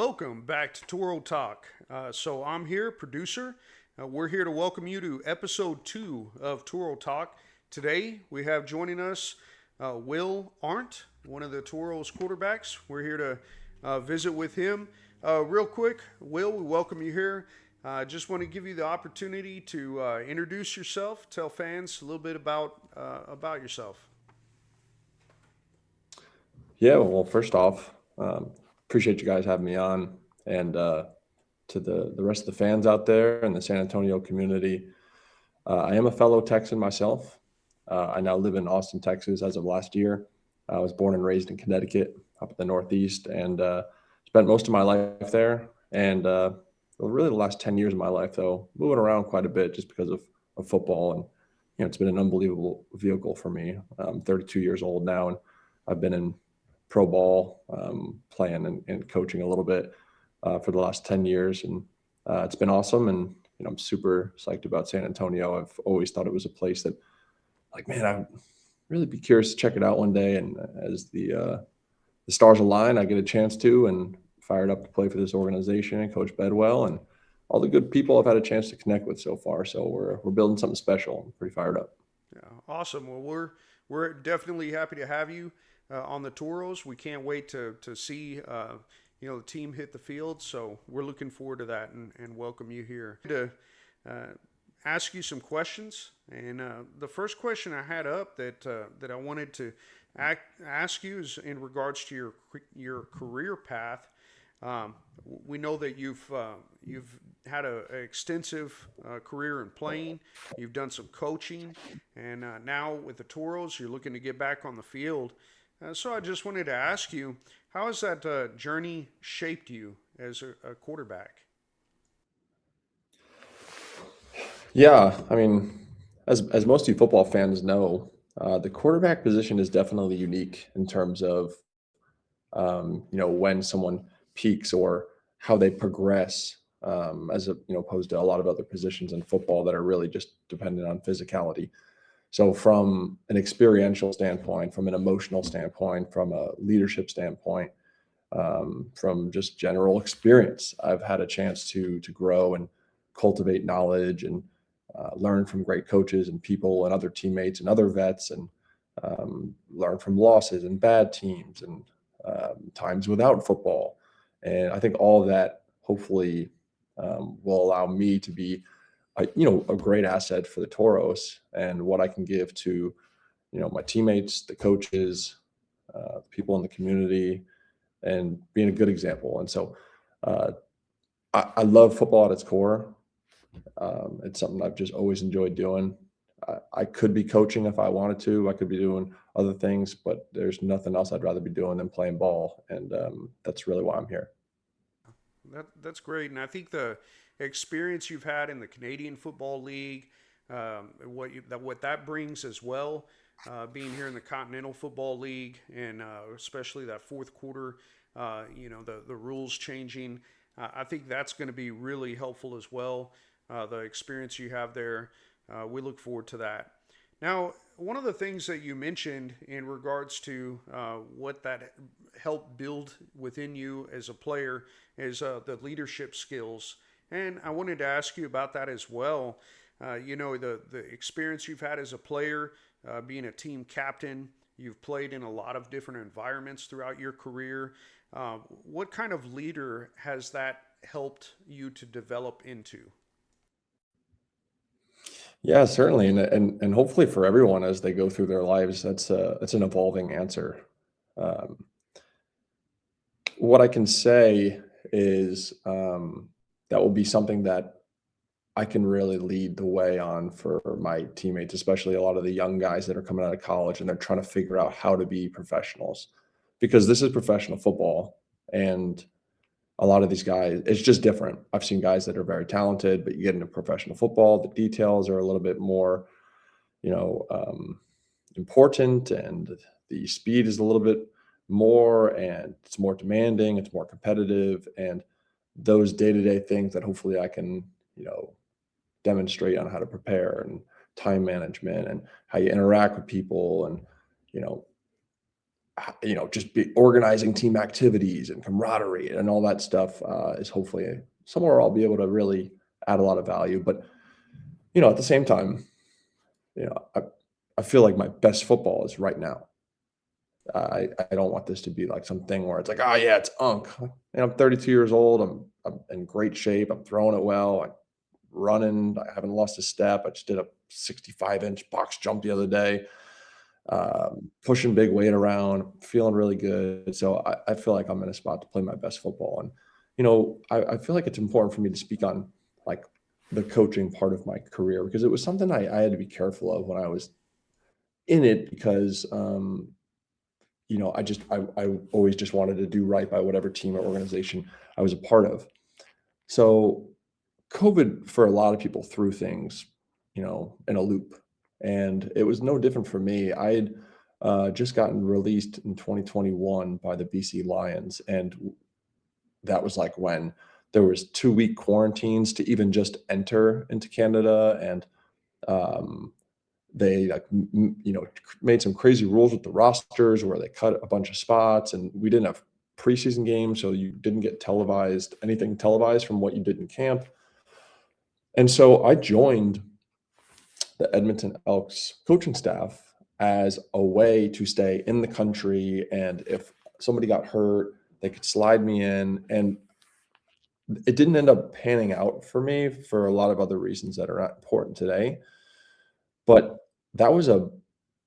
welcome back to Toro Talk. So I'm here, producer. We're here to welcome you to episode 2 of Toro Talk. Today we have joining us Will Arndt, one of the Toros quarterbacks. We're here to visit with him. Real quick, Will, we welcome you here. Just want to give you the opportunity to introduce yourself, tell fans a little bit about yourself. Yeah, well, first off, appreciate you guys having me on, and to the rest of the fans out there and the San Antonio community. I am a fellow Texan myself. I now live in Austin, Texas, as of last year. I was born and raised in Connecticut, up in the Northeast, and spent most of my life there. And really, the last 10 years of my life, though, moving around quite a bit just because of football, and it's been an unbelievable vehicle for me. I'm 32 years old now, and I've been in pro ball, playing and coaching a little bit for the last 10 years. And it's been awesome. And, I'm super psyched about San Antonio. I've always thought it was a place that, like, man, I'd really be curious to check it out one day. And as the stars align, I get a chance to, and fired up to play for this organization and Coach Bedwell and all the good people I've had a chance to connect with so far. So we're building something special. I'm pretty fired up. Yeah, awesome. Well, we're definitely happy to have you on the Toros. We can't wait to see the team hit the field. So we're looking forward to that and welcome you here to ask you some questions. And the first question I had up that I wanted to ask you is in regards to your career path. We know that you've had an extensive career in playing. You've done some coaching, and now with the Toros, you're looking to get back on the field. So I just wanted to ask you, how has that journey shaped you as a quarterback? Yeah, I mean, as most of you football fans know, the quarterback position is definitely unique in terms of when someone peaks or how they progress, as opposed to a lot of other positions in football that are really just dependent on physicality. So from an experiential standpoint, from an emotional standpoint, from a leadership standpoint, from just general experience, I've had a chance to grow and cultivate knowledge and learn from great coaches and people and other teammates and other vets, and learn from losses and bad teams and times without football. And I think all of that hopefully will allow me to be a great asset for the Toros and what I can give to my teammates, the coaches, people in the community, and being a good example. And so uh, I love football at its core. It's something I've just always enjoyed doing. I could be coaching if I wanted to. I could be doing other things, but there's nothing else I'd rather be doing than playing ball. And that's really why I'm here. That's great, and I think the experience you've had in the Canadian Football League, what that brings as well, being here in the Continental Football League, and especially that fourth quarter, the rules changing. I think that's going to be really helpful as well. The experience you have there, we look forward to that. Now, one of the things that you mentioned in regards to what that helped build within you as a player is the leadership skills. And I wanted to ask you about that as well. The experience you've had as a player, being a team captain, you've played in a lot of different environments throughout your career. What kind of leader has that helped you to develop into? Yeah, certainly, and hopefully for everyone as they go through their lives, that's an evolving answer. Um, what I can say is that will be something that I can really lead the way on for my teammates, especially a lot of the young guys that are coming out of college and they're trying to figure out how to be professionals, because this is professional football, and a lot of these guys, it's just different. I've seen guys that are very talented, but you get into professional football, the details are a little bit more, you know, um, important, and the speed is a little bit more, and it's more demanding, it's more competitive, and those day-to-day things that hopefully I can, you know, demonstrate on how to prepare and time management and how you interact with people and, you know, just be organizing team activities and camaraderie and all that stuff is hopefully somewhere I'll be able to really add a lot of value. But at the same time, you know, I, I feel like my best football is right now. I don't want this to be like something where it's like, oh yeah, it's unk. And I'm 32 years old. I'm in great shape. I'm throwing it well. I'm running. I haven't lost a step. I just did a 65-inch box jump the other day. Pushing big weight around, feeling really good. So I feel like I'm in a spot to play my best football. And I feel like it's important for me to speak on like the coaching part of my career because it was something I had to be careful of when I was in it because I always just wanted to do right by whatever team or organization I was a part of. So COVID for a lot of people threw things, in a loop. And it was no different for me. I had just gotten released in 2021 by the BC Lions. And that was like when there was 2-week quarantines to even just enter into Canada. And um, they made some crazy rules with the rosters where they cut a bunch of spots and we didn't have preseason games. So you didn't get anything televised from what you did in camp. And so I joined the Edmonton Elks coaching staff as a way to stay in the country. And if somebody got hurt, they could slide me in. And it didn't end up panning out for me for a lot of other reasons that are not important today. But that was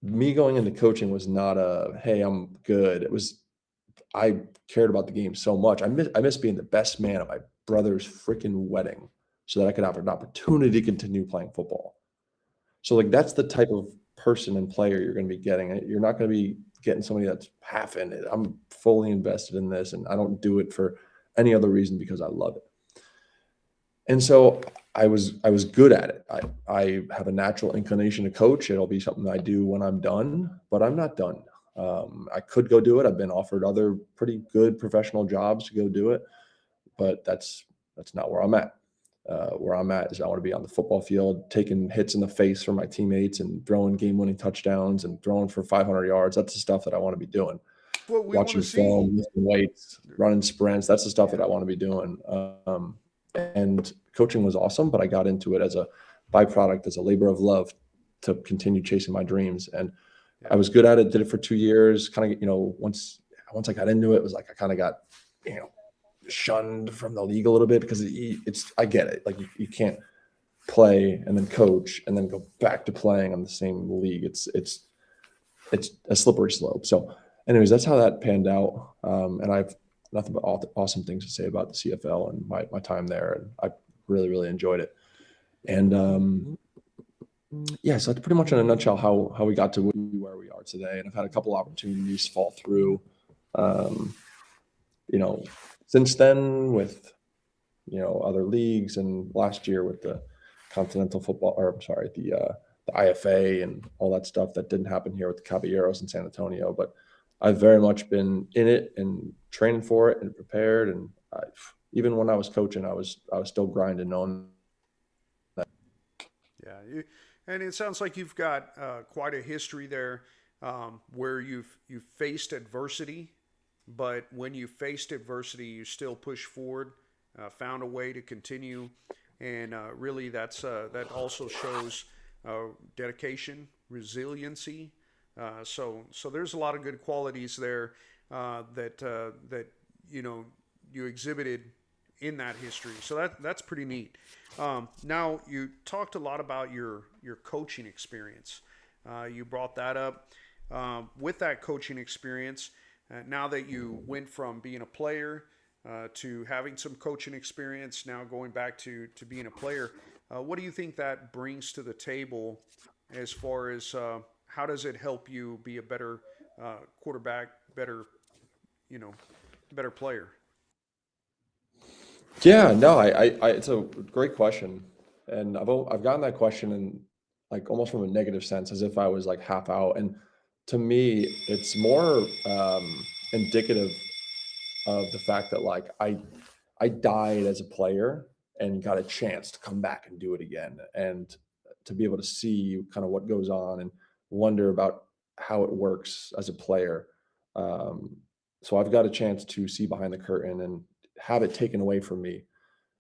me going into coaching was not hey, I'm good. It was, I cared about the game so much. I miss being the best man at my brother's freaking wedding so that I could have an opportunity to continue playing football. So, like, that's the type of person and player you're gonna be getting. You're not gonna be getting somebody that's half in it. I'm fully invested in this, and I don't do it for any other reason because I love it. And so I was good at it. I have a natural inclination to coach. It'll be something I do when I'm done, but I'm not done. I could go do it. I've been offered other pretty good professional jobs to go do it, but that's not where I'm at. Where I'm at is I want to be on the football field, taking hits in the face from my teammates and throwing game-winning touchdowns and throwing for 500 yards. That's the stuff that I want to be doing. What we want to Watching see. film, lifting weights, running sprints. That's the stuff that I want to be doing. And coaching was awesome, but I got into it as a byproduct, as a labor of love to continue chasing my dreams. And I Yeah. was good at it, did it for 2 years. Kind of, once I got into it, it was like I kind of got, you know, shunned from the league a little bit because I get it. Like you can't play and then coach and then go back to playing on the same league. It's a slippery slope. So anyways, that's how that panned out. And I've nothing but awesome things to say about the CFL and my time there. And I really, really enjoyed it. And yeah, so that's pretty much in a nutshell how we got to where we are today. And I've had a couple opportunities fall through. Um, you know, since then with, other leagues and last year with the continental football, or I'm sorry, the IFA and all that stuff that didn't happen here with the Caballeros in San Antonio. But I've very much been in it and training for it and prepared. And even when I was coaching, I was still grinding on that. Yeah, and it sounds like you've got quite a history there, where you've faced adversity, but when you faced adversity, you still push forward, found a way to continue, and really that also shows dedication, resiliency. So there's a lot of good qualities there that you know you exhibited in that history. So that's pretty neat. Now you talked a lot about your coaching experience. You brought that up. With that coaching experience, now that you went from being a player to having some coaching experience, now going back to being a player, what do you think that brings to the table as far as how does it help you be a better quarterback, better you know, better player? Yeah, no, it's a great question, and I've gotten that question in like almost from a negative sense, as if I was like half out. And to me, it's more indicative of the fact that like I died as a player and got a chance to come back and do it again, and to be able to see kind of what goes on and wonder about how it works as a player. Um, so I've got a chance to see behind the curtain and have it taken away from me.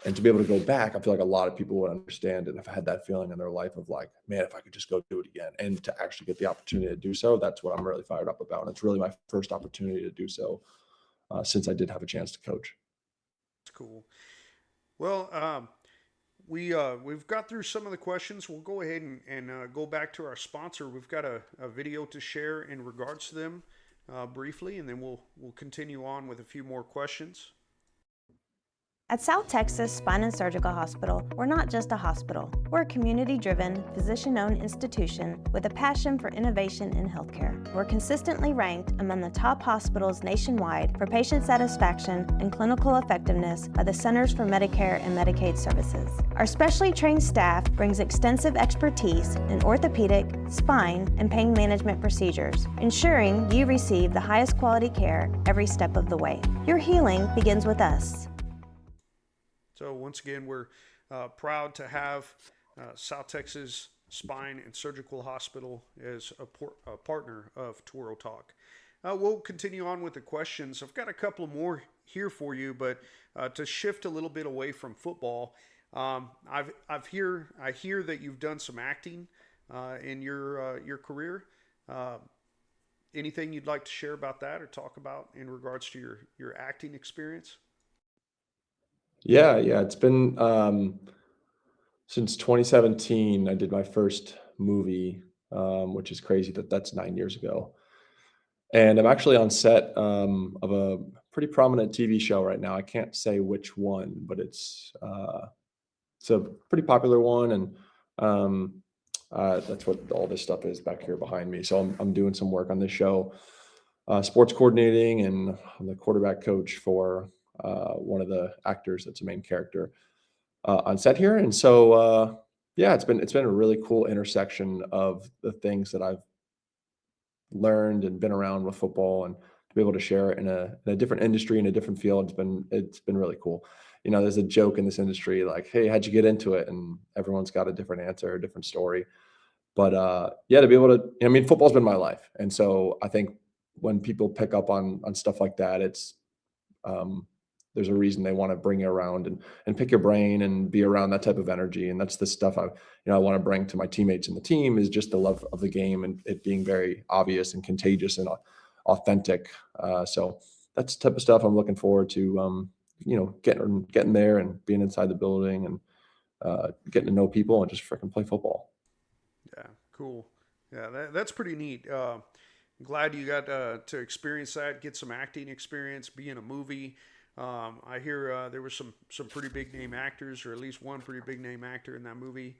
And to be able to go back, I feel like a lot of people would understand and have had that feeling in their life of like, man, if I could just go do it again. And to actually get the opportunity to do so, that's what I'm really fired up about. And it's really my first opportunity to do so since I did have a chance to coach. It's cool. Well, we've got through some of the questions. We'll go ahead and go back to our sponsor. We've got a video to share in regards to them briefly, and then we'll continue on with a few more questions. At South Texas Spine and Surgical Hospital, we're not just a hospital. We're a community-driven, physician-owned institution with a passion for innovation in healthcare. We're consistently ranked among the top hospitals nationwide for patient satisfaction and clinical effectiveness by the Centers for Medicare and Medicaid Services. Our specially trained staff brings extensive expertise in orthopedic, spine, and pain management procedures, ensuring you receive the highest quality care every step of the way. Your healing begins with us. So once again, we're proud to have South Texas Spine and Surgical Hospital as a partner of Toro Talk. We'll continue on with the questions. I've got a couple more here for you, but to shift a little bit away from football, I hear that you've done some acting in your career. Anything you'd like to share about that or talk about in regards to your acting experience? Yeah, it's been since 2017. I did my first movie, which is crazy that that's 9 years ago. And I'm actually on set of a pretty prominent TV show right now. I can't say which one, but it's a pretty popular one, and um, that's what all this stuff is back here behind me. So I'm doing some work on this show, sports coordinating, and I'm the quarterback coach for one of the actors that's a main character on set here. And so yeah, it's been a really cool intersection of the things that I've learned and been around with football, and to be able to share it in a different industry, in a different field. It's been really cool. There's a joke in this industry like, hey, how'd you get into it? And everyone's got a different answer, a different story. But yeah, to be able to, I mean, football's been my life. And so I think when people pick up on stuff like that, it's um, there's a reason they want to bring you around and pick your brain and be around that type of energy. And that's the stuff I want to bring to my teammates and the team, is just the love of the game and it being very obvious and contagious and authentic. So that's the type of stuff I'm looking forward to, getting there and being inside the building and getting to know people and just freaking play football. Yeah, cool. Yeah, that's pretty neat. Glad you got to experience that, get some acting experience, be in a movie. I hear there were some pretty big name actors, or at least one pretty big name actor in that movie.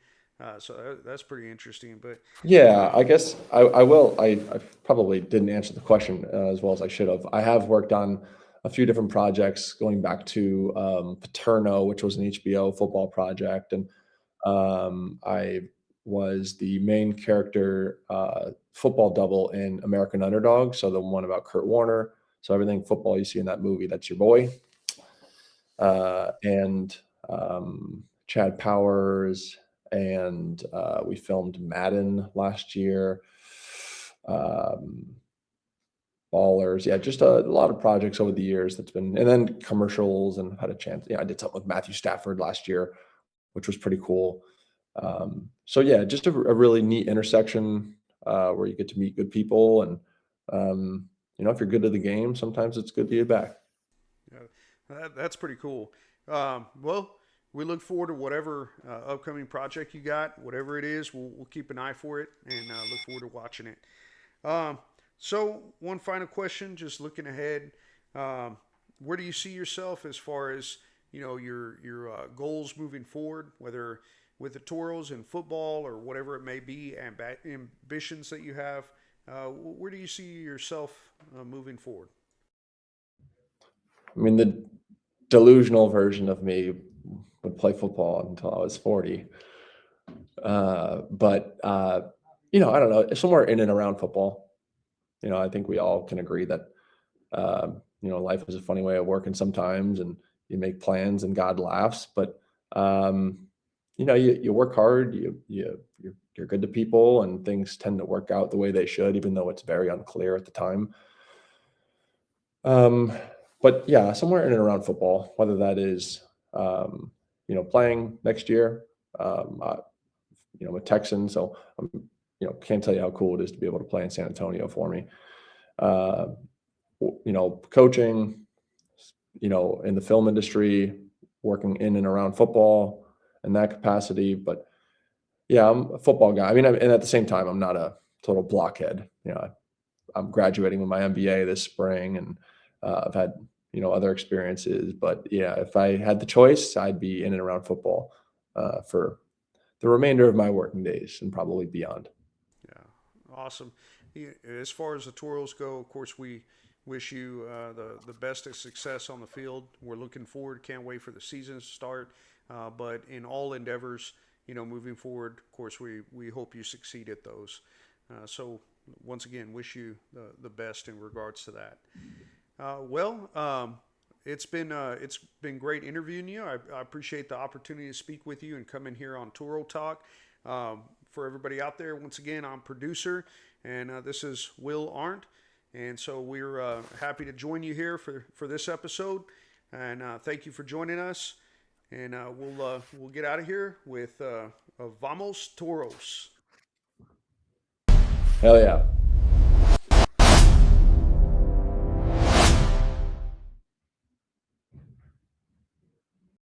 So that's pretty interesting. But Yeah, um, I guess I will. I probably didn't answer the question as well as I should have. I have worked on a few different projects going back to Paterno, which was an HBO football project, and I was the main character football double in American Underdog, so the one about Kurt Warner. So everything football you see in that movie, that's your boy. And Chad Powers, and we filmed Madden last year. Um, Ballers, yeah, just a lot of projects over the years that's been, and then commercials, and had a chance. Yeah, I did something with Matthew Stafford last year, which was pretty cool. So yeah, just a really neat intersection where you get to meet good people, and if you're good at the game, sometimes it's good to be back. yeah, that's pretty cool. Well, we look forward to whatever upcoming project you got, whatever it is. We'll keep an eye for it and look forward to watching it. Um, so, one final question, just looking ahead, um, where do you see yourself as far as your goals moving forward, whether with the Toros in football or whatever it may be, and ambitions that you have? Where do you see yourself moving forward? I mean, the delusional version of me would play football until I was 40. But I don't know, somewhere in and around football. I think we all can agree that life is a funny way of working sometimes, and you make plans and God laughs. But you work hard, you're good to people, and things tend to work out the way they should, even though it's very unclear at the time. Um, but yeah, somewhere in and around football, whether that is, playing next year. I, I'm a Texan, so can't tell you how cool it is to be able to play in San Antonio for me. Uh, Coaching, in the film industry, working in and around football in that capacity. But yeah, I'm a football guy. I mean, and at the same time, I'm not a total blockhead. I'm graduating with my MBA this spring, and I've had other experiences. But yeah, if I had the choice, I'd be in and around football for the remainder of my working days and probably beyond. Yeah, awesome. Yeah, as far as the Toros go, of course, we wish you the best of success on the field. We're looking forward. Can't wait for the season to start. But in all endeavors, moving forward, of course, we hope you succeed at those. So once again, wish you the best in regards to that. It's been great interviewing you. I appreciate the opportunity to speak with you and come in here on Toro Talk. For everybody out there, once again, I'm producer, and this is Will Arndt, and so we're happy to join you here for this episode. And thank you for joining us. And we'll get out of here with Vamos Toros. Hell yeah.